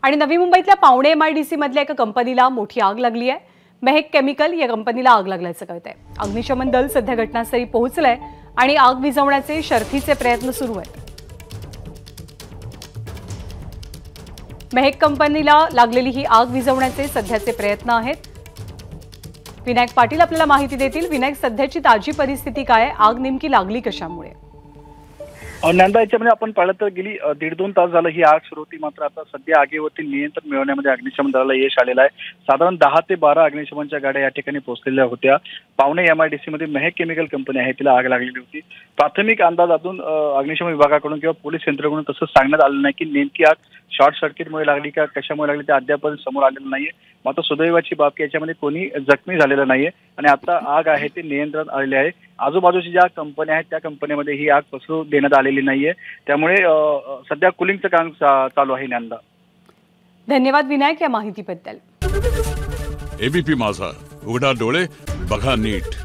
आणि नवी मुंबईतल्या पावणे MIDC मधल्या एका कंपनीला मोठी आग लागली आहे। मेहक केमिकल या कंपनीला आग लागल्याचं कळतंय। अग्निशमन दल सध्या घटनास्थळी पोहोचलंय आणि आग विझवण्याचे शर्थीचे प्रयत्न सुरू आहेत। मेहक कंपनीला लागलेली ही आग विझवण्याचे सध्याचे प्रयत्न आहेत। विनायक पाटील आपल्याला माहिती देतील। विनायक, सध्याची ताजी परिस्थिती काय आहे? आग नेमकी लागली कशामुळे? नंदा, याच्यामध्ये आपण पाहिलं तर गेली 1.5-2 तास झालं ही आग सुरू होती, मात्र आता सध्या आगीवरती नियंत्रण मिळवण्यामध्ये अग्निशमन दलाला यश आलेलं आहे। साधारण 10 ते 12 अग्निशमनच्या गाड्या या ठिकाणी पोहोचलेल्या होत्या। पावणे MIDC मध्ये मेहक केमिकल कंपनी आहे, तिला आग लागलेली होती। प्राथमिक अंदाजातून अग्निशमन विभागाकडून किंवा पोलीस यंत्रणेकडून तसं सांगण्यात आलं नाही की नेमकी आग शॉर्ट सर्किटमुळे लागली का कशामुळे लागली ते अद्याप समोर आलेलं नाहीये। मात्र सुदैवाची बाब की याच्यामध्ये कोणी जखमी झालेलं नाहीये आणि आता आग आहे ते नियंत्रणात आलेली आहे। आजूबाजूची ज्या कंपन्या आहेत त्या कंपन्यांमध्ये ही आग पसरू देण्यात आलेली नाहीये, त्यामुळे सध्या कुलिंगचं काम चालू आहे। नंदा, धन्यवाद विनायक या माहितीबद्दल। ABP माझा, उघडा डोळे बघा नीट।